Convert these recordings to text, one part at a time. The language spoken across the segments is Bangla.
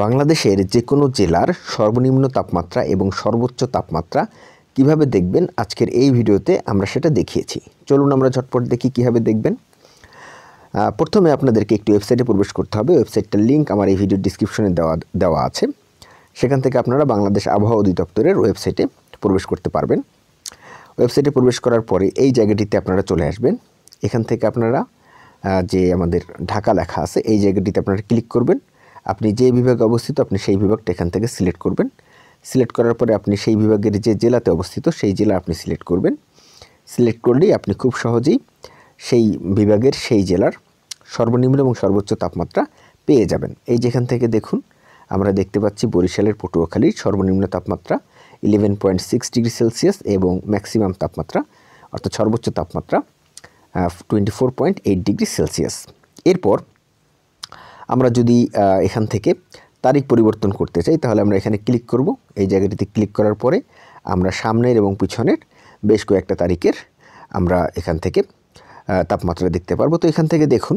বাংলাদেশের যে কোনো জেলার সর্বনিম্ন তাপমাত্রা এবং সর্বোচ্চ তাপমাত্রা কিভাবে দেখবেন আজকের এই ভিডিওতে আমরা সেটা দেখিয়েছি। চলুন আমরা ঝটপট দেখি কিভাবে দেখবেন। প্রথমে আপনাদেরকে একটি ওয়েবসাইটে প্রবেশ করতে হবে। ওয়েবসাইটটার লিঙ্ক আমার এই ভিডিওর ডিসক্রিপশনে দেওয়া আছে। সেখান থেকে আপনারা বাংলাদেশ আবহাওয়া অধিদপ্তরের ওয়েবসাইটে প্রবেশ করতে পারবেন। ওয়েবসাইটে প্রবেশ করার পরে এই জায়গাটিতে আপনারা চলে আসবেন। এখান থেকে আপনারা যে আমাদের ঢাকা লেখা আছে এই জায়গাটিতে আপনারা ক্লিক করবেন। আপনি যে বিভাগে অবস্থিত আপনি সেই বিভাগটা এখান থেকে সিলেক্ট করবেন। সিলেক্ট করার পরে আপনি সেই বিভাগের যে জেলাতে অবস্থিত সেই জেলা আপনি সিলেক্ট করবেন। সিলেক্ট করলেই আপনি খুব সহজেই সেই বিভাগের সেই জেলার সর্বনিম্ন এবং সর্বোচ্চ তাপমাত্রা পেয়ে যাবেন। এই যেখান থেকে দেখুন আমরা দেখতে পাচ্ছি বরিশালের পটুয়াখালীর সর্বনিম্ন তাপমাত্রা 11.6 ডিগ্রি সেলসিয়াস এবং ম্যাক্সিমাম তাপমাত্রা অর্থাৎ সর্বোচ্চ তাপমাত্রা 24.8 ডিগ্রি সেলসিয়াস। এরপর আমরা যদি এখান থেকে তারিখ পরিবর্তন করতে চাই তাহলে আমরা এখানে ক্লিক করব। এই জায়গাটিতে ক্লিক করার পরে আমরা সামনের এবং পিছনের বেশ কয়েকটা তারিখের আমরা এখান থেকে তাপমাত্রা দেখতে পারবো। তো এখান থেকে দেখুন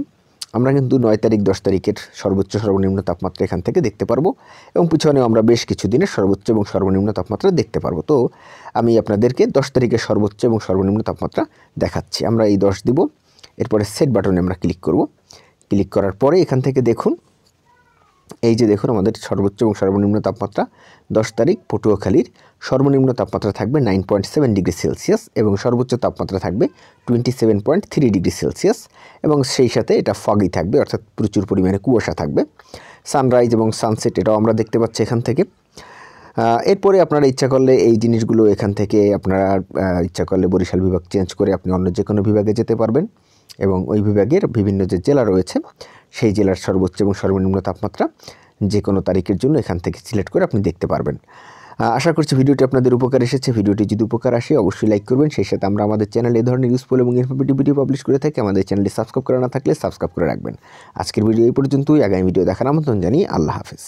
আমরা কিন্তু 9 তারিখ 10 তারিখের সর্বোচ্চ সর্বনিম্ন তাপমাত্রা এখান থেকে দেখতে পারবো এবং পিছনে আমরা বেশ কিছু দিনের সর্বোচ্চ এবং সর্বনিম্ন তাপমাত্রা দেখতে পারবো। তো আমি আপনাদেরকে 10 তারিখের সর্বোচ্চ এবং সর্বনিম্ন তাপমাত্রা দেখাচ্ছি। আমরা এই 10 দিব। এরপরে সেট বাটনে আমরা ক্লিক করব। ক্লিক করার পরে এখান থেকে দেখুন এই যে দেখুন আমাদের সর্বোচ্চ এবং সর্বনিম্ন তাপমাত্রা 10 তারিখ পটুয়াখালীর সর্বনিম্ন তাপমাত্রা থাকবে 9.7 ডিগ্রি সেলসিয়াস এবং সর্বোচ্চ তাপমাত্রা থাকবে 27.3 ডিগ্রি সেলসিয়াস এবং সেই সাথে এটা ফগি থাকবে অর্থাৎ প্রচুর পরিমাণে কুয়াশা থাকবে। সানরাইজ এবং সানসেট এটাও আমরা দেখতে পাচ্ছি এখান থেকে। এরপরে আপনারা ইচ্ছা করলে এই জিনিসগুলো এখান থেকে আপনারা ইচ্ছা করলে বরিশাল বিভাগ চেঞ্জ করে আপনি অন্য যে কোনো বিভাগে যেতে পারবেন এবং ওই বিভাগের বিভিন্ন যে জেলা রয়েছে সেই জেলার সর্বোচ্চ এবং সর্বনিম্ন তাপমাত্রা যে কোনো তারিখের জন্য এখান থেকে সিলেক্ট করে আপনি দেখতে পারবেন। আশা করছি ভিডিওটি আপনাদের উপকার এসেছে। ভিডিওটি যদি উপকার আসে অবশ্যই লাইক করবেন। সেই সাথে আমরা আমাদের চ্যানেলে এই ধরনের ইউজফুল এবং ইনফরমেটিভ ভিডিও পাবলিশ করে থাকি। আমাদের চ্যানেলটি সাবস্ক্রাইব করা না থাকলে সাবস্ক্রাইব করে রাখবেন। আজকের ভিডিও এই পর্যন্তই। আগামী ভিডিও দেখার আমন্ত্রণ জানিয়ে আল্লাহ হাফেজ।